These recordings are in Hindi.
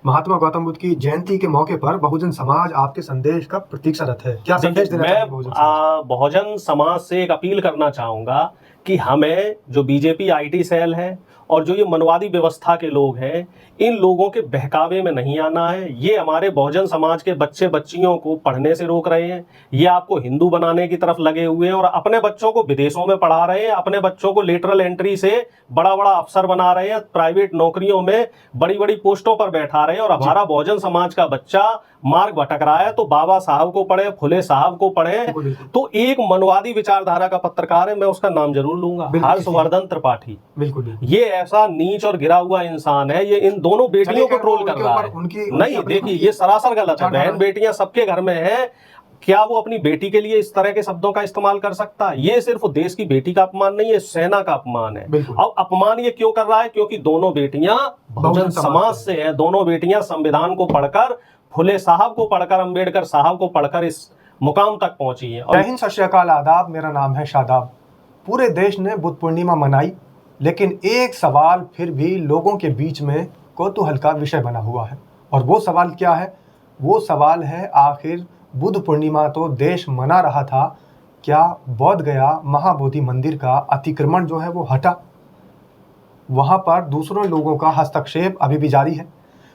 महात्मा गौतम बुद्ध की जयंती के मौके पर बहुजन समाज आपके संदेश का प्रतीक्षारत है। क्या संदेश देना चाहेंगे बहुजन समाज? बहुजन समाज से एक अपील करना चाहूंगा कि हमें जो बीजेपी आईटी सेल है और जो ये मनवादी व्यवस्था के लोग हैं, इन लोगों के बहकावे में नहीं आना है। ये हमारे बहुजन समाज के बच्चे बच्चियों को पढ़ने से रोक रहे हैं, ये आपको हिंदू बनाने की तरफ लगे हुए हैं और अपने बच्चों को विदेशों में पढ़ा रहे हैं, अपने बच्चों को लेटरल एंट्री से बड़ा बड़ा अफसर बना रहे हैं, प्राइवेट नौकरियों में बड़ी बड़ी पोस्टों पर बैठा रहे हैं। और हमारा बहुजन समाज का बच्चा मार्ग भटक रहा है तो बाबा साहब को पढ़े, फुले साहब को पढ़े। तो एक मनवादी विचारधारा का पत्रकार है, मैं उसका नाम जरूर लूंगा, हर्षवर्धन त्रिपाठी। बिल्कुल, ये ऐसा नीच और गिरा हुआ इंसान है, ये इन दोनों बेटियों को ट्रोल कर रहा है। नहीं, देखिए ये सरासर गलत है। बहन बेटियां सबके घर में हैं, क्या वो अपनी बेटी के लिए इस तरह के शब्दों का इस्तेमाल कर सकता है? ये सिर्फ देश की बेटी का अपमान नहीं है, सेना का अपमान है। अब अपमान ये क्यों कर रहा है? क्योंकि दोनों बेटियां बहुजन समाज से हैं, दोनों बेटियां संविधान को पढ़कर, फुले साहब को पढ़कर, अंबेडकर साहब को पढ़कर इस मुकाम तक पहुंची है। जय हिंद, सत श्री अकाल, आदाब। मेरा नाम है शादाब। पूरे देश ने बुद्ध पूर्णिमा मनाई, लेकिन एक सवाल फिर भी लोगों के बीच में कौतूहल का विषय बना हुआ है। और वो सवाल क्या है? वो सवाल है, आखिर बुद्ध पूर्णिमा तो देश मना रहा था, क्या बोध गया महाबोधि मंदिर का अतिक्रमण जो है वो हटा? वहाँ पर दूसरों लोगों का हस्तक्षेप अभी भी जारी है।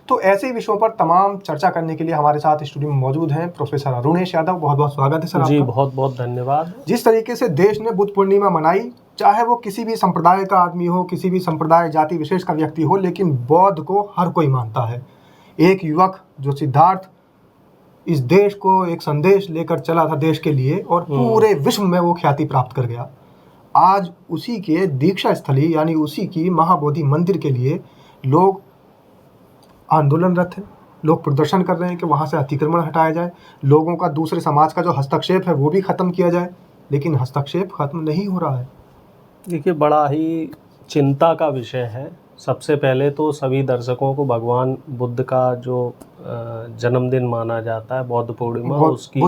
तो ऐसे विषयों पर तमाम चर्चा करने के लिए हमारे साथ स्टूडियो में मौजूद हैं प्रोफेसर अरुणेश यादव। बहुत बहुत स्वागत है सर जी, आपका। बहुत बहुत धन्यवाद। जिस तरीके से देश ने बुद्ध पूर्णिमा मनाई, चाहे वो किसी भी संप्रदाय का आदमी हो, किसी भी संप्रदाय जाति विशेष का व्यक्ति हो, लेकिन बौद्ध को हर कोई मानता है। एक युवक जो सिद्धार्थ इस देश को एक संदेश लेकर चला था देश के लिए, और पूरे विश्व में वो ख्याति प्राप्त कर गया। आज उसी के दीक्षा स्थली यानी उसी की महाबोधि मंदिर के लिए लोग आंदोलनरत है, लोग प्रदर्शन कर रहे हैं कि वहाँ से अतिक्रमण हटाया जाए, लोगों का दूसरे समाज का जो हस्तक्षेप है वो भी ख़त्म किया जाए। लेकिन हस्तक्षेप खत्म नहीं हो रहा है। देखिए, बड़ा ही चिंता का विषय है। सबसे पहले तो सभी दर्शकों को भगवान बुद्ध का जो जन्मदिन माना जाता है, बौद्ध पूर्णिमा, उसकी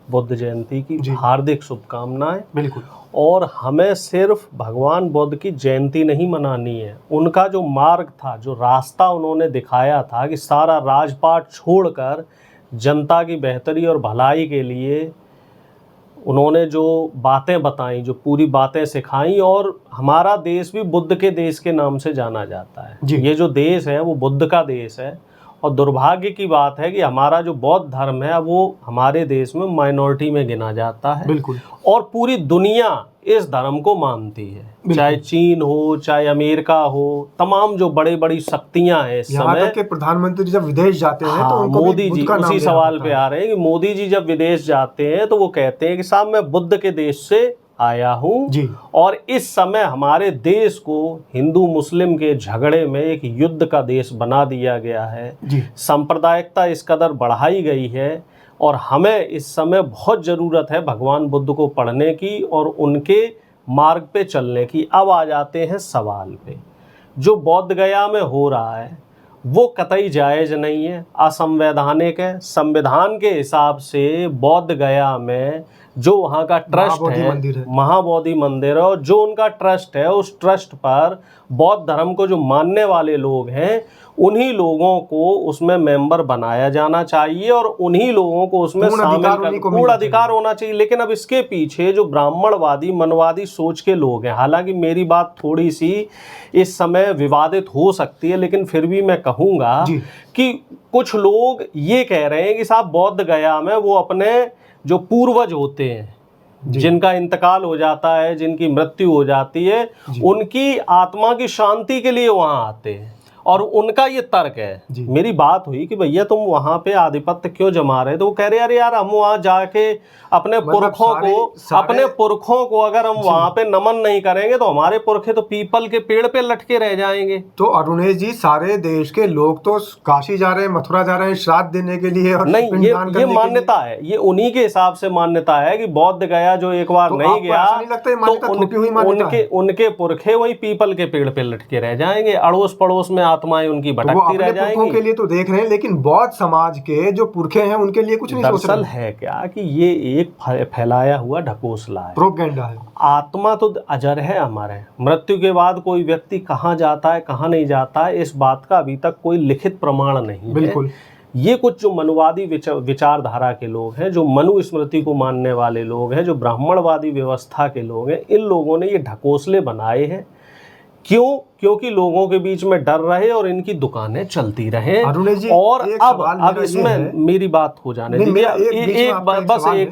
बुद्ध जयंती की हार्दिक शुभकामनाएं। बिल्कुल। और हमें सिर्फ भगवान बुद्ध की जयंती नहीं मनानी है, उनका जो मार्ग था, जो रास्ता उन्होंने दिखाया था कि सारा राजपाट छोड़कर जनता की बेहतरी और भलाई के लिए उन्होंने जो बातें बताई, जो पूरी बातें सिखाई, और हमारा देश भी बुद्ध के देश के नाम से जाना जाता है। ये जो देश है वो बुद्ध का देश है। और दुर्भाग्य की बात है कि हमारा जो बौद्ध धर्म है वो हमारे देश में माइनॉरिटी में गिना जाता है। बिल्कुल। और पूरी दुनिया इस धर्म को मानती है, चाहे चीन हो, चाहे अमेरिका हो, तमाम जो बड़े बड़ी शक्तियां हैं इस समय के प्रधानमंत्री जब विदेश जाते हैं तो उनको मोदी जी उसी सवाल पे आ रहे हैं कि मोदी जी जब विदेश जाते हैं तो वो कहते हैं कि साहब मैं बुद्ध के देश से आया हूँ, और इस समय हमारे देश को हिंदू मुस्लिम के झगड़े में एक युद्ध का देश बना दिया गया है। सांप्रदायिकता इस कदर बढ़ाई गई है, और हमें इस समय बहुत ज़रूरत है भगवान बुद्ध को पढ़ने की और उनके मार्ग पे चलने की। अब आ जाते हैं सवाल पे। जो बोध गया में हो रहा है वो कतई जायज़ नहीं है, असंवैधानिक है। संविधान के हिसाब से बोध गया में जो वहाँ का ट्रस्ट है, महाबोधि मंदिर है, और जो उनका ट्रस्ट है, उस ट्रस्ट पर बौद्ध धर्म को जो मानने वाले लोग हैं उन्हीं लोगों को उसमें मेंबर बनाया जाना चाहिए और उन्हीं लोगों को उसमें शामिल पूर्ण अधिकार होना चाहिए। लेकिन अब इसके पीछे जो ब्राह्मणवादी मनवादी सोच के लोग हैं, हालांकि मेरी बात थोड़ी सी इस समय विवादित हो सकती है, लेकिन फिर भी मैं कहूँगा कि कुछ लोग ये कह रहे हैं कि साहब बौद्ध गया में वो अपने जो पूर्वज होते हैं, जिनका इंतकाल हो जाता है, जिनकी मृत्यु हो जाती है, उनकी आत्मा की शांति के लिए वहाँ आते हैं। और उनका ये तर्क है। मेरी बात हुई कि भैया तुम वहाँ पे आधिपत्य क्यों जमा रहे? तो वो कह रहे अरे यार हम वहाँ जाके अपने पुरखों को अगर हम वहाँ पे नमन नहीं करेंगे तो हमारे पुरखे तो पीपल के पेड़ पे लटके रह जाएंगे। तो अरुणेश जी, सारे देश के लोग तो काशी जा रहे हैं, मथुरा जा रहैं श्राद्ध देने के लिए, और नहीं, ये मान्यता है, ये उन्हीं के हिसाब से मान्यता है कि बौद्ध गया जो एक बार नहीं गया तो उनके पुरखे वही पीपल के पेड़ पे लटके रह जाएंगे। अड़ोस पड़ोस में आत्माएं उनकी तो वो भटकती रह अपने पुरखों के जाएंगी। लिए तो देख रहे हैं, लेकिन बौद्ध समाज के जो पुरखे हैं उनके लिए कुछ नहीं सोच दरअसल रहे। है क्या कि ये एक फैलाया हुआ ढकोसला है, प्रोपेगेंडा है। आत्मा तो अजर है, अमर है। मृत्यु के बाद कोई व्यक्ति कहाँ जाता है कहाँ नहीं जाता है, इस बात का अभी तक कोई लिखित प्रमाण नहीं है। बिल्कुल। ये कुछ जो मनुवादी विचारधारा के लोग हैं, जो मनुस्मृति को मानने वाले लोग हैं, जो ब्राह्मणवादी व्यवस्था के लोग हैं, इन लोगों ने ये ढकोसले बनाए हैं। क्यों? क्योंकि लोगों के बीच में डर रहे और इनकी दुकानें चलती रहें। और अब इसमें मेरी बात हो जाने दीजिए,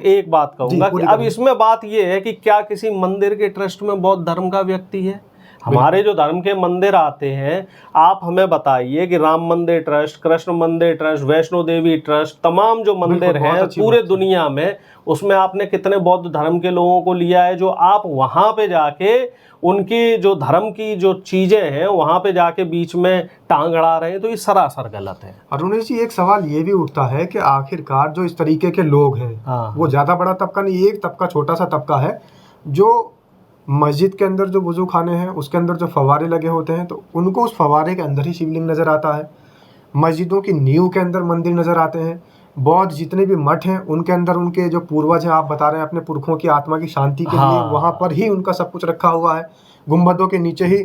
एक बात कहूंगा कि अब इसमें बात ये है कि क्या किसी मंदिर के ट्रस्ट में बौद्ध धर्म का व्यक्ति है? हमारे जो धर्म के मंदिर आते हैं, आप हमें बताइए कि राम मंदिर ट्रस्ट, कृष्ण मंदिर ट्रस्ट, वैष्णो देवी ट्रस्ट, तमाम जो मंदिर हैं पूरे दुनिया में, उसमें आपने कितने बौद्ध धर्म के लोगों को लिया है जो आप वहाँ पे जाके उनकी जो धर्म की जो चीज़ें हैं वहाँ पे जाके बीच में टांग अड़ा रहे हैं? तो ये सरासर गलत है। अरुणेश जी, एक सवाल ये भी उठता है कि आखिरकार जो इस तरीके के लोग हैं, वो ज़्यादा बड़ा तबका नहीं, एक तबका छोटा सा तबका है जो मस्जिद के अंदर जो वुजू खाने हैं उसके अंदर जो फव्वारे लगे होते हैं, तो उनको उस फव्वारे के अंदर ही शिवलिंग नज़र आता है। मस्जिदों की नींव के अंदर मंदिर नज़र आते हैं। बौद्ध जितने भी मठ हैं उनके अंदर उनके जो पूर्वज हैं, आप बता रहे हैं अपने पुरखों की आत्मा की शांति के लिए, वहाँ पर ही उनका सब कुछ रखा हुआ है। गुंबदों के नीचे ही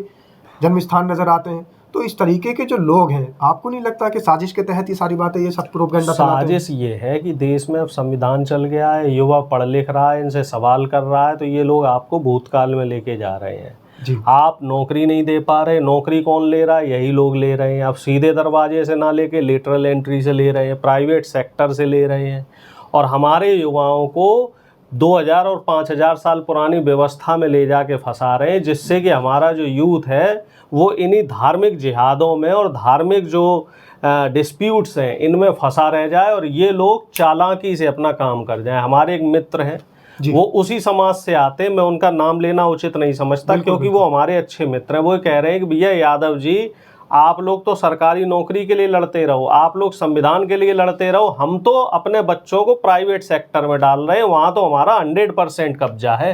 जन्म स्थान नज़र आते हैं। तो इस तरीके के जो लोग हैं, आपको नहीं लगता कि साजिश के तहत ये सारी बातें, ये सब प्रोपेगेंडा चलाते हैं? साजिश ये है कि देश में अब संविधान चल गया है, युवा पढ़ लिख रहा है, इनसे सवाल कर रहा है, तो ये लोग आपको भूतकाल में लेके जा रहे हैं जी। आप नौकरी नहीं दे पा रहे, नौकरी कौन ले रहा है? यही लोग ले रहे हैं। आप सीधे दरवाजे से ना लेके लेटरल एंट्री से ले रहे हैं, प्राइवेट सेक्टर से ले रहे हैं, और हमारे युवाओं को 2000 और 5000 साल पुरानी व्यवस्था में ले जाके फंसा रहे हैं, जिससे कि हमारा जो यूथ है वो इन्हीं धार्मिक जिहादों में और धार्मिक जो डिस्प्यूट्स हैं इनमें फंसा रह जाए और ये लोग चालाकी से अपना काम कर जाएं। हमारे एक मित्र हैं, वो उसी समाज से आते हैं, मैं उनका नाम लेना उचित नहीं समझता क्योंकि वो हमारे अच्छे मित्र हैं। वो कह रहे हैं कि भैया यादव जी, आप लोग तो सरकारी नौकरी के लिए लड़ते रहो, आप लोग संविधान के लिए लड़ते रहो, हम तो अपने बच्चों को प्राइवेट सेक्टर में डाल रहे हैं, वहाँ तो हमारा 100% कब्जा है,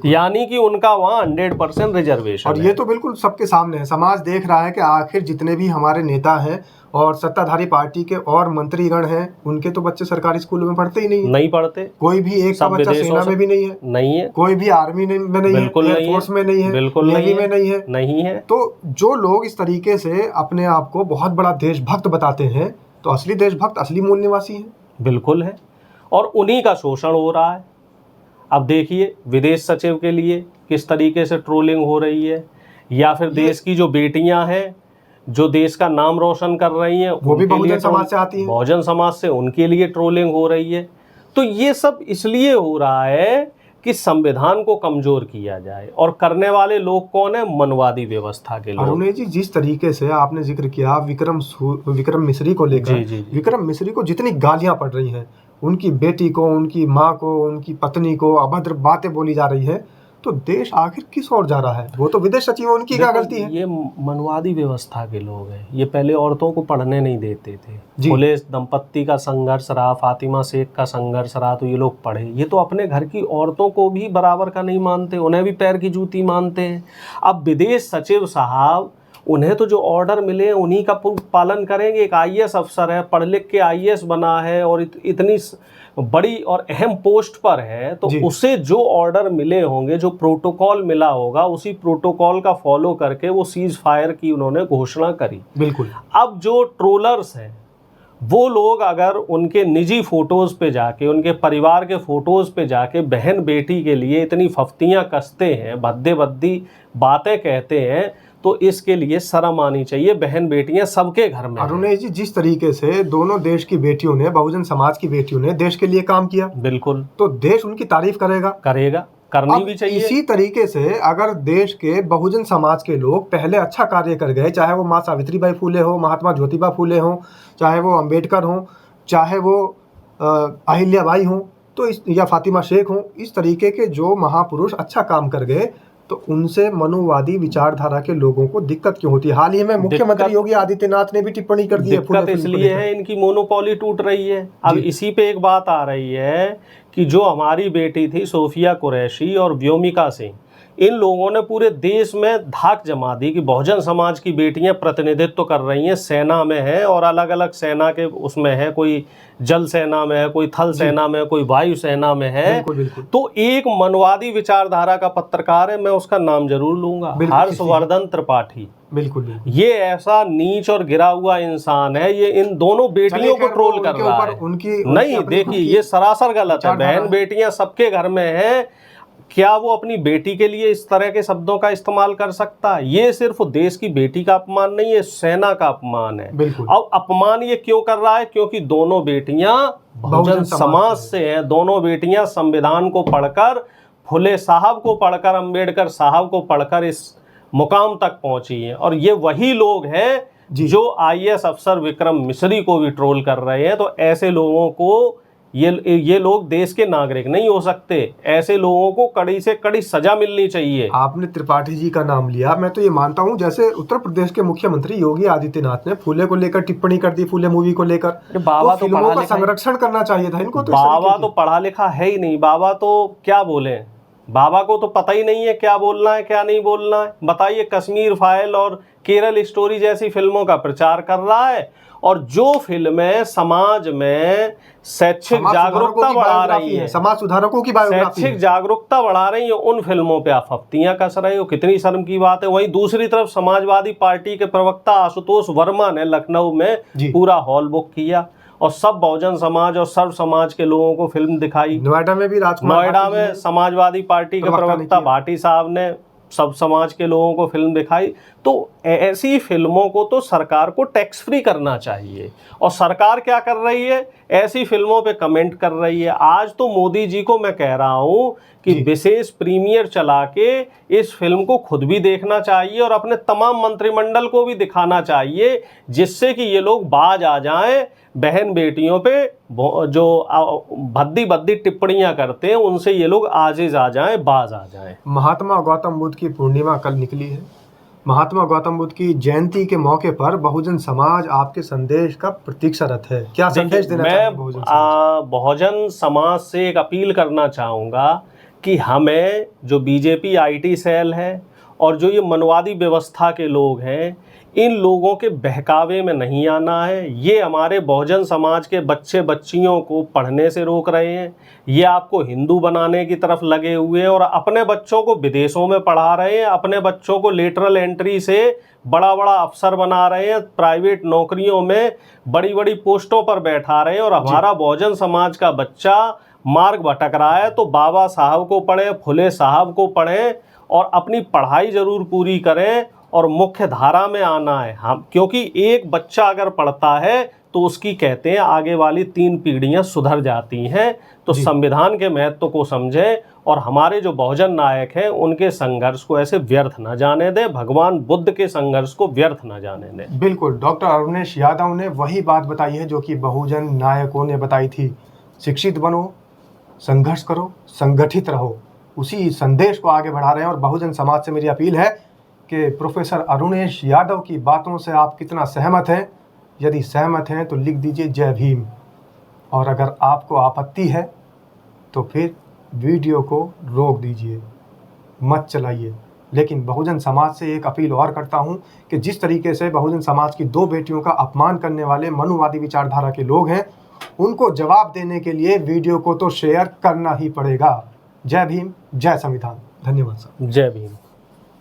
यानी कि उनका वहाँ 100% रिजर्वेशन। और ये तो बिल्कुल सबके सामने है, समाज देख रहा है कि आखिर जितने भी हमारे नेता हैं और सत्ताधारी पार्टी के और मंत्रीगण हैं, उनके तो बच्चे सरकारी स्कूलों में पढ़ते ही नहीं पढ़ते। कोई भी एक का बच्चा सेना में भी नहीं है, कोई भी आर्मी में नहीं है, एयरफोर्स में नहीं है, नेवी में नहीं है। तो जो लोग इस तरीके से अपने आप को बहुत बड़ा देशभक्त बताते हैं, तो असली देशभक्त असली मूल निवासी हैं। बिल्कुल है, और उन्हीं का शोषण हो रहा है। अब देखिए विदेश सचिव के लिए किस तरीके से ट्रोलिंग हो रही है, या फिर देश की जो बेटियां हैं जो देश का नाम रोशन कर रही हैं, वो भी बहुजन समाज से आती हैं। बहुजन समाज से उनके लिए ट्रोलिंग हो रही है। तो ये सब इसलिए हो रहा है कि संविधान को कमजोर किया जाए, और करने वाले लोग कौन है? मनवादी व्यवस्था के लोग। अरुण जी, जिस तरीके से आपने जिक्र किया विक्रम मिश्री को लेकर, विक्रम मिश्री को जितनी गालियां पड़ रही हैं, उनकी बेटी को, उनकी माँ को, उनकी पत्नी को अभद्र बातें बोली जा रही है, तो देश आखिर किस ओर जा रहा है? वो तो विदेश सचिव है, उनकी क्या गलती है? ये मनवादी व्यवस्था के लोग हैं। ये पहले औरतों को पढ़ने नहीं देते थे, खुले दंपत्ति का संघर्ष रहा, फातिमा शेख का संघर्ष रहा, तो ये लोग पढ़े। ये तो अपने घर की औरतों को भी बराबर का नहीं मानते, उन्हें भी पैर की जूती मानते हैं। अब विदेश सचिव साहब, उन्हें तो जो ऑर्डर मिले हैं उन्हीं का पालन करेंगे। एक IAS अफसर है, पढ़ लिख के IAS बना है और इतनी बड़ी और अहम पोस्ट पर है, तो उसे जो ऑर्डर मिले होंगे, जो प्रोटोकॉल मिला होगा, उसी प्रोटोकॉल का फॉलो करके वो सीज फायर की उन्होंने घोषणा करी। बिल्कुल। अब जो ट्रोलर्स हैं वो लोग अगर उनके निजी फोटोज़ पे जाके, उनके परिवार के फोटोज़ पे जाके बहन बेटी के लिए इतनी फफ्तियाँ कसते हैं, भद्दे भद्दी बातें कहते हैं, तो इसके लिए शर्म आनी चाहिए। बहन बेटियां सबके घर में। अरुण जी, जिस तरीके से दोनों देश की बेटियों ने, बहुजन समाज की बेटियों ने देश के लिए काम किया, बिल्कुल, तो देश उनकी तारीफ करेगा, करनी भी चाहिए। इसी तरीके से अगर देश के बहुजन समाज के लोग पहले अच्छा कार्य कर गए, चाहे वो माँ सावित्रीबाई फुले हो, महात्मा ज्योतिबा फुले हो, चाहे वो अंबेडकर हो, चाहे वो अहिल्याबाई हो, तो या फातिमा शेख हो, इस तरीके के जो महापुरुष अच्छा काम कर गए, तो उनसे मनुवादी विचारधारा के लोगों को दिक्कत क्यों होती है? हाल ही में मुख्यमंत्री योगी आदित्यनाथ ने भी टिप्पणी कर दी है। दिक्कत इसलिए है इनकी मोनोपोली टूट रही है। अब इसी पे एक बात आ रही है कि जो हमारी बेटी थी सोफिया कुरैशी और व्योमिका सिंह, इन लोगों ने पूरे देश में धाक जमा दी कि बहुजन समाज की बेटियां प्रतिनिधित्व कर रही हैं, सेना में है और अलग अलग सेना के उसमें है, कोई जल सेना में है, कोई थल सेना में है, कोई वायु सेना में है। बिल्कुल, बिल्कुल। तो एक मनवादी विचारधारा का पत्रकार है, मैं उसका नाम जरूर लूंगा, हर्षवर्धन त्रिपाठी। बिल्कुल, बिल्कुल। ये ऐसा नीच और गिरा हुआ इंसान है, ये इन दोनों बेटियों को ट्रोल कर रहा है। नहीं, देखिए ये सरासर गलत है। बहन बेटियां सबके घर में है, क्या वो अपनी बेटी के लिए इस तरह के शब्दों का इस्तेमाल कर सकता है? ये सिर्फ देश की बेटी का अपमान नहीं है, सेना का अपमान है। अब अपमान ये क्यों कर रहा है? क्योंकि दोनों बेटियां बहुजन समाज से हैं, दोनों बेटियां संविधान को पढ़कर, फुले साहब को पढ़कर, अंबेडकर साहब को पढ़कर इस मुकाम तक पहुंची हैं। और ये वही लोग हैं जो IAS अफसर विक्रम मिश्री को भी ट्रोल कर रहे हैं। तो ऐसे लोगों को ये लोग देश के नागरिक नहीं हो सकते, ऐसे लोगों को कड़ी से कड़ी सजा मिलनी चाहिए। आपने त्रिपाठी जी का नाम लिया, मैं तो ये मानता हूँ जैसे उत्तर प्रदेश के मुख्यमंत्री योगी आदित्यनाथ ने फूले को लेकर टिप्पणी कर दी, फूले मूवी को लेकर, बाबा तो फिल्मों का संरक्षण करना चाहिए था इनको। तो बाबा तो पढ़ा लिखा है ही नहीं, बाबा तो क्या बोले, बाबा को तो पता ही नहीं है क्या बोलना है क्या नहीं बोलना है। बताइए, कश्मीर फाइल और केरल स्टोरी जैसी फिल्मों का प्रचार कर रहा है, और जो फिल्में समाज में शैक्षिक जागरूकता बढ़ा रही है, समाज सुधारकों की शैक्षिक जागरूकता बढ़ा रही है, उन फिल्मों पे आप फफ्तियां कस रहे हो, कितनी शर्म की बात है। वहीं दूसरी तरफ समाजवादी पार्टी के प्रवक्ता आशुतोष वर्मा ने लखनऊ में पूरा हॉल बुक किया और सब बहुजन समाज और सर्व समाज के लोगों को फिल्म दिखाई। नोएडा में भी नोएडा में समाजवादी पार्टी के प्रवक्ता भाटी साहब ने सब समाज के लोगों को फिल्म दिखाई। तो ऐसी फिल्मों को तो सरकार को टैक्स फ्री करना चाहिए, और सरकार क्या कर रही है, ऐसी फिल्मों पे कमेंट कर रही है। आज तो मोदी जी को मैं कह रहा हूँ कि विशेष प्रीमियर चला के इस फिल्म को खुद भी देखना चाहिए और अपने तमाम मंत्रिमंडल को भी दिखाना चाहिए, जिससे कि ये लोग बाज आ जाएं, बहन बेटियों पे जो भद्दी भद्दी टिप्पणियां करते हैं उनसे ये लोग आजिज आ जाएं, बाज आ जाएं। महात्मा गौतम बुद्ध की पूर्णिमा कल निकली है। महात्मा गौतम बुद्ध की जयंती के मौके पर बहुजन समाज आपके संदेश का प्रतीक्षारत है। क्या संदेश देना चाहेंगे बहुजन समाज? बहुजन समाज से एक अपील करना चाहूँगा कि हमें जो बीजेपी IT सेल है और जो ये मनवादी व्यवस्था के लोग हैं, इन लोगों के बहकावे में नहीं आना है। ये हमारे बहुजन समाज के बच्चे बच्चियों को पढ़ने से रोक रहे हैं, ये आपको हिंदू बनाने की तरफ लगे हुए हैं और अपने बच्चों को विदेशों में पढ़ा रहे हैं, अपने बच्चों को लेटरल एंट्री से बड़ा बड़ा अफसर बना रहे हैं, प्राइवेट नौकरियों में बड़ी बड़ी पोस्टों पर बैठा रहे हैं, और हमारा बहुजन समाज का बच्चा मार्ग भटक रहा है। तो बाबा साहब को पढ़ें, फुले साहब को पढ़ें और अपनी पढ़ाई ज़रूर पूरी करें और मुख्य धारा में आना है हम, क्योंकि एक बच्चा अगर पढ़ता है तो उसकी कहते हैं आगे वाली 3 पीढ़ियां सुधर जाती हैं। तो संविधान के महत्व को समझें और हमारे जो बहुजन नायक हैं उनके संघर्ष को ऐसे व्यर्थ न जाने दें, भगवान बुद्ध के संघर्ष को व्यर्थ न जाने दें। बिल्कुल, डॉक्टर अरुणेश यादव ने वही बात बताई है जो कि बहुजन नायकों ने बताई थी। शिक्षित बनो, संघर्ष करो, संगठित रहो, उसी संदेश को आगे बढ़ा रहे हैं। और बहुजन समाज से मेरी अपील है कि प्रोफेसर अरुणेश यादव की बातों से आप कितना सहमत हैं। यदि सहमत हैं तो लिख दीजिए जय भीम, और अगर आपको आपत्ति है तो फिर वीडियो को रोक दीजिए, मत चलाइए। लेकिन बहुजन समाज से एक अपील और करता हूं कि जिस तरीके से बहुजन समाज की 2 बेटियों का अपमान करने वाले मनुवादी विचारधारा के लोग हैं, उनको जवाब देने के लिए वीडियो को तो शेयर करना ही पड़ेगा। जय भीम, जय संविधान। धन्यवाद सर। जय भीम।